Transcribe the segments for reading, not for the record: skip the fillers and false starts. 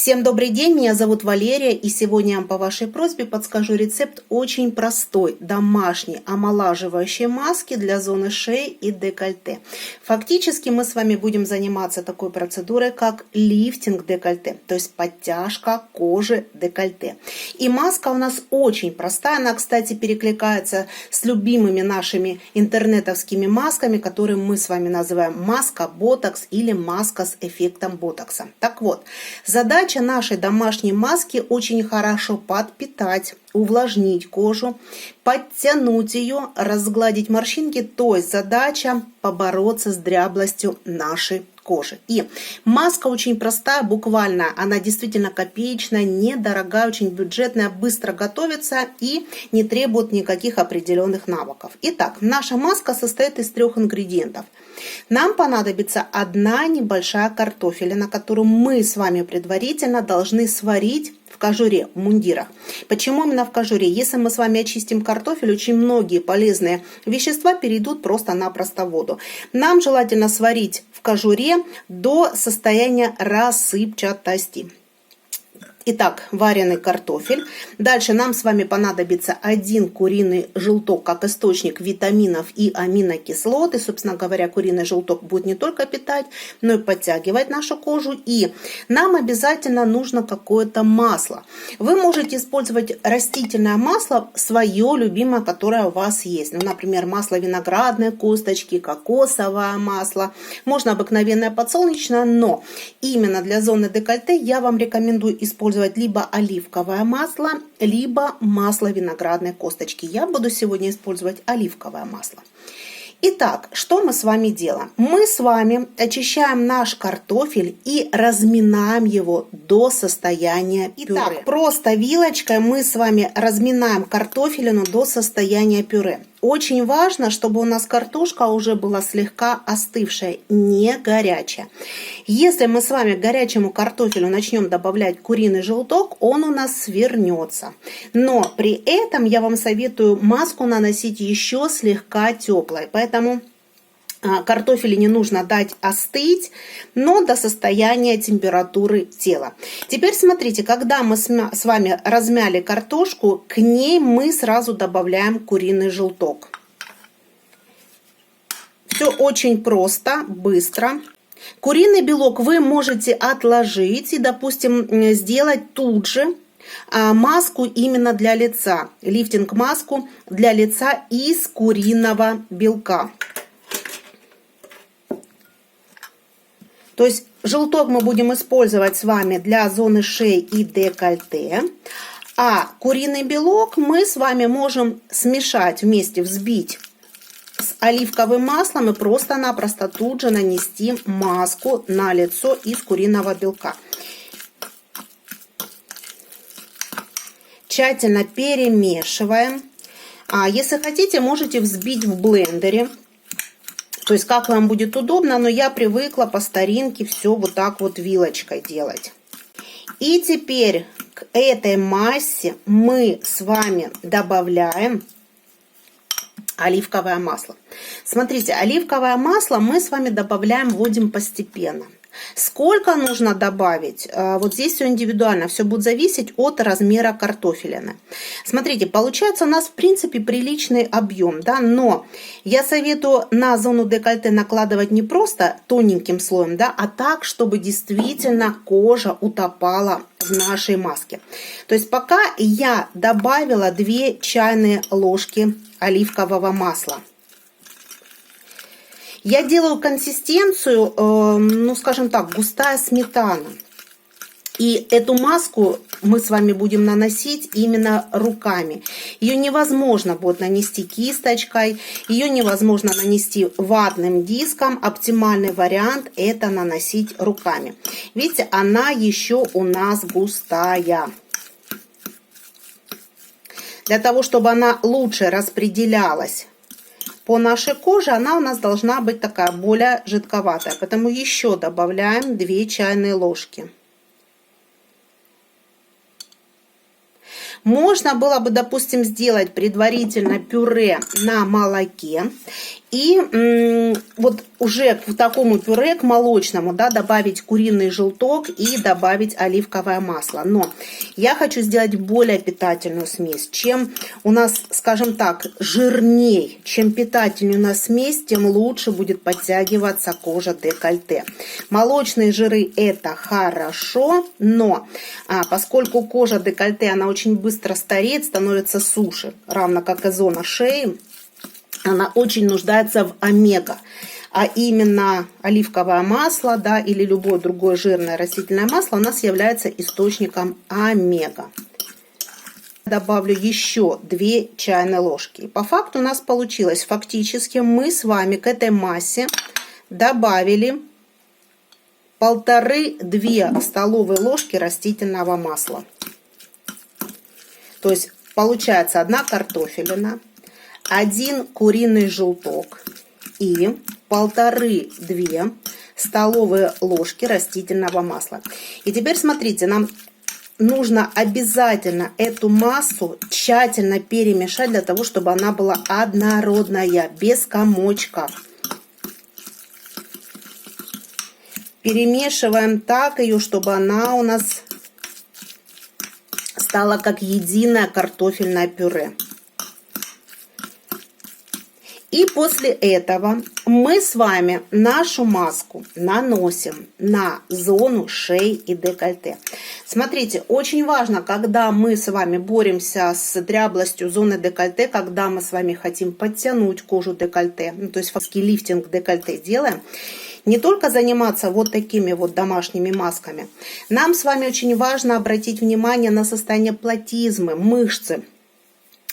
Всем добрый день, меня зовут Валерия, и сегодня я вам по вашей просьбе подскажу рецепт очень простой, домашней, омолаживающей маски для зоны шеи и декольте. Фактически мы с вами будем заниматься такой процедурой, как лифтинг декольте, то есть подтяжка кожи декольте. И маска у нас очень простая, она, кстати, перекликается с любимыми нашими интернетовскими масками, которые мы с вами называем маска-ботокс или маска с эффектом ботокса. Так вот, задача нашей домашней маски очень хорошо подпитать, увлажнить кожу, подтянуть ее, разгладить морщинки. То есть задача побороться с дряблостью нашей кожи. И маска очень простая, буквально, она действительно копеечная, недорогая, очень бюджетная, быстро готовится и не требует никаких определенных навыков. Итак, наша маска состоит из 3 ингредиентов. Нам понадобится одна небольшая картофелина, которую мы с вами предварительно должны сварить в кожуре, в мундирах. Почему именно в кожуре? Если мы с вами очистим картофель, очень многие полезные вещества перейдут просто-напросто в воду. Нам желательно сварить в кожуре до состояния рассыпчатости. Итак, вареный картофель. Дальше нам с вами понадобится 1 куриный желток как источник витаминов и аминокислот. И, собственно говоря, куриный желток будет не только питать, но и подтягивать нашу кожу. И нам обязательно нужно какое-то масло. Вы можете использовать растительное масло, свое любимое, которое у вас есть. Ну, например, масло виноградной косточки, кокосовое масло. Можно обыкновенное подсолнечное, но именно для зоны декольте я вам рекомендую использовать либо оливковое масло, либо масло виноградной косточки. Я буду сегодня использовать оливковое масло. Итак, что мы с вами делаем? Мы с вами очищаем наш картофель и разминаем его до состояния пюре. Итак, просто вилочкой мы с вами разминаем картофелину до состояния пюре. Очень важно, чтобы у нас картошка уже была слегка остывшая, не горячая. Если мы с вами к горячему картофелю начнем добавлять куриный желток, он у нас свернется. Но при этом я вам советую маску наносить еще слегка теплой. Поэтому картофелю не нужно дать остыть, но до состояния температуры тела. Теперь смотрите, когда мы с вами размяли картошку, к ней мы сразу добавляем куриный желток. Все очень просто, быстро. Куриный белок вы можете отложить и, допустим, сделать тут же маску именно для лица. Лифтинг-маску для лица из куриного белка. То есть желток мы будем использовать с вами для зоны шеи и декольте. А куриный белок мы с вами можем смешать вместе, взбить с оливковым маслом и просто-напросто тут же нанести маску на лицо из куриного белка. Тщательно перемешиваем. Если хотите, можете взбить в блендере. То есть как вам будет удобно, но я привыкла по старинке все вот так вот вилочкой делать. И теперь к этой массе мы с вами добавляем оливковое масло. Смотрите, оливковое масло мы с вами добавляем, вводим постепенно. Сколько нужно добавить? Вот здесь все индивидуально, все будет зависеть от размера картофелины. Смотрите, получается у нас в принципе приличный объем, да, но я советую на зону декольте накладывать не просто тоненьким слоем, да, а так, чтобы действительно кожа утопала в нашей маске. То есть пока я добавила 2 чайные ложки оливкового масла. Я делаю консистенцию, ну скажем так, густая сметана. И эту маску мы с вами будем наносить именно руками. Ее невозможно будет нанести кисточкой, ее невозможно нанести ватным диском. Оптимальный вариант это наносить руками. Видите, она еще у нас густая. Для того, чтобы она лучше распределялась по нашей коже, она у нас должна быть такая более жидковатая. Поэтому еще добавляем 2 чайные ложки. Можно было бы, допустим, сделать предварительно пюре на молоке И вот уже к такому пюре, к молочному, да, добавить куриный желток и добавить оливковое масло. Но я хочу сделать более питательную смесь. Чем у нас, скажем так, жирней, чем питательнее у нас смесь, тем лучше будет подтягиваться кожа декольте. Молочные жиры это хорошо, но поскольку кожа декольте, она очень быстро стареет, становится суше, равно как и зона шеи, она очень нуждается в омега, а именно оливковое масло, да, или любое другое жирное растительное масло у нас является источником омега. Добавлю еще 2 чайные ложки. По факту у нас получилось, фактически мы с вами к этой массе добавили 1,5-2 столовые ложки растительного масла. То есть получается 1 картофелина, 1 куриный желток и 1,5-2 столовые ложки растительного масла. И теперь смотрите, нам нужно обязательно эту массу тщательно перемешать для того, чтобы она была однородная, без комочков. Перемешиваем так ее, чтобы она у нас стала как единое картофельное пюре. И после этого мы с вами нашу маску наносим на зону шеи и декольте. Смотрите, очень важно, когда мы с вами боремся с дряблостью зоны декольте, когда мы с вами хотим подтянуть кожу декольте, то есть фактически лифтинг декольте делаем, не только заниматься вот такими вот домашними масками. Нам с вами очень важно обратить внимание на состояние платизмы, мышцы,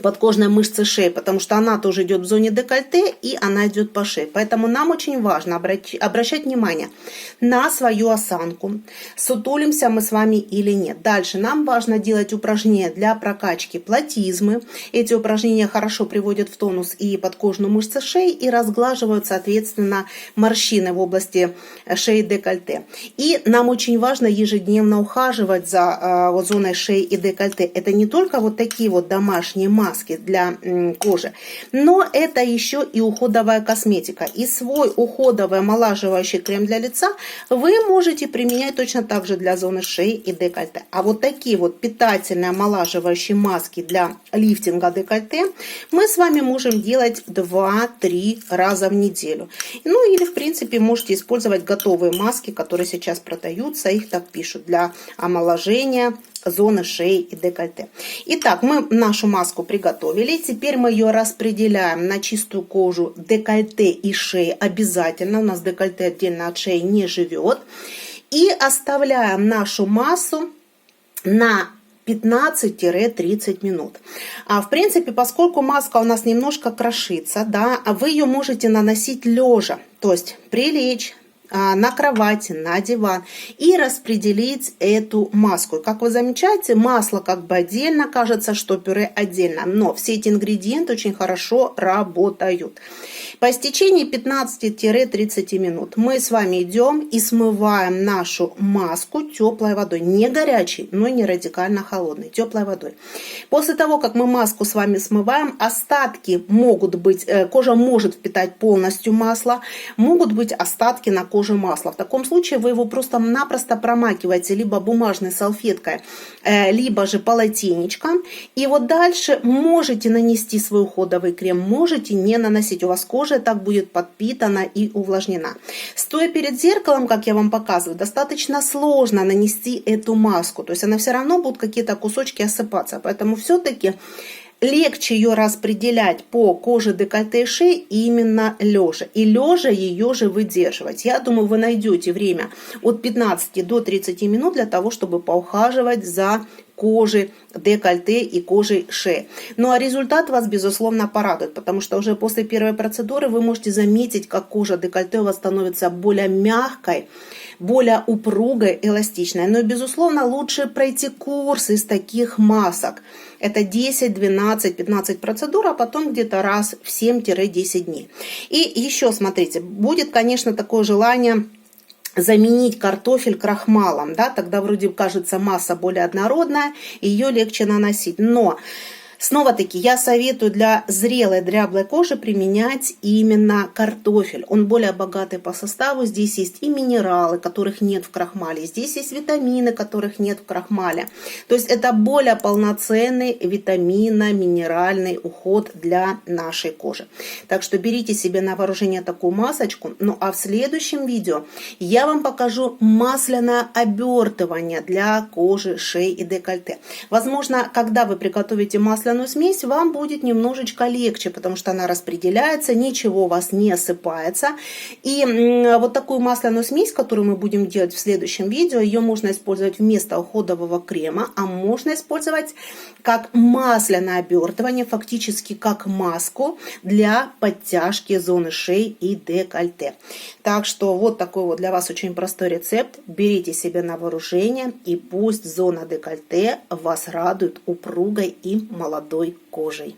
подкожной мышцы шеи, потому что она тоже идет в зоне декольте и она идет по шее. Поэтому нам очень важно обращать внимание на свою осанку, сутулимся мы с вами или нет. Дальше нам важно делать упражнения для прокачки платизмы. Эти упражнения хорошо приводят в тонус и подкожную мышцу шеи и разглаживают, соответственно, морщины в области шеи и декольте. И нам очень важно ежедневно ухаживать за зоной шеи и декольте. Это не только вот такие вот домашние маски для кожи, но это еще и уходовая косметика. И свой уходовый омолаживающий крем для лица вы можете применять точно так же для зоны шеи и декольте. А вот такие вот питательные омолаживающие маски для лифтинга декольте мы с вами можем делать 2-3 раза в неделю. Ну или в принципе можете использовать готовые маски, которые сейчас продаются, их так пишут, для омоложения зоны шеи и декольте. Итак, мы нашу маску приготовили. Теперь мы ее распределяем на чистую кожу декольте и шеи. Обязательно, у нас декольте отдельно от шеи не живет. И оставляем нашу массу на 15-30 минут. В принципе, поскольку маска у нас немножко крошится, да, вы ее можете наносить лежа, то есть прилечь на кровати, на диван и распределить эту маску. Как вы замечаете, масло как бы отдельно, кажется, что пюре отдельно, но все эти ингредиенты очень хорошо работают. По истечении 15-30 минут мы с вами идем и смываем нашу маску теплой водой, не горячей, но и не радикально холодной, теплой водой. После того, как мы маску с вами смываем, остатки могут быть, кожа может впитать полностью масло, могут быть остатки на коже масла. В таком случае вы его просто-напросто промакиваете либо бумажной салфеткой, либо же полотенечком. И вот дальше можете нанести свой уходовый крем, можете не наносить. У вас кожа так будет подпитана и увлажнена. Стоя перед зеркалом, как я вам показываю, достаточно сложно нанести эту маску. То есть она все равно будут какие-то кусочки осыпаться. Поэтому все-таки легче ее распределять по коже декольте и шеи именно лежа. И лежа ее же выдерживать. Я думаю, вы найдете время от 15 до 30 минут для того, чтобы поухаживать за кожей декольте и кожей шеи. Ну а результат вас, безусловно, порадует, потому что уже после первой процедуры вы можете заметить, как кожа декольте у вас становится более мягкой, более упругой, эластичной. Но, безусловно, лучше пройти курс из таких масок. Это 10, 12, 15 процедур, а потом где-то раз в 7-10 дней. И еще, смотрите, будет, конечно, такое желание заменить картофель крахмалом, да, тогда вроде кажется масса более однородная, ее легче наносить. Но Снова-таки я советую для зрелой дряблой кожи применять именно картофель. Он более богатый по составу. Здесь есть и минералы, которых нет в крахмале. Здесь есть витамины, которых нет в крахмале. То есть это более полноценный витаминно-минеральный уход для нашей кожи. Так что берите себе на вооружение такую масочку. Ну а в следующем видео я вам покажу масляное обертывание для кожи, шеи и декольте. Возможно, когда вы приготовите масляную смесь, вам будет немножечко легче, потому что она распределяется, ничего у вас не осыпается. И вот такую масляную смесь, которую мы будем делать в следующем видео, ее можно использовать вместо уходового крема, а можно использовать как масляное обертывание, фактически как маску для подтяжки зоны шеи и декольте. Так что вот такой вот для вас очень простой рецепт. Берите себе на вооружение, и пусть зона декольте вас радует упругой и молодой кожей.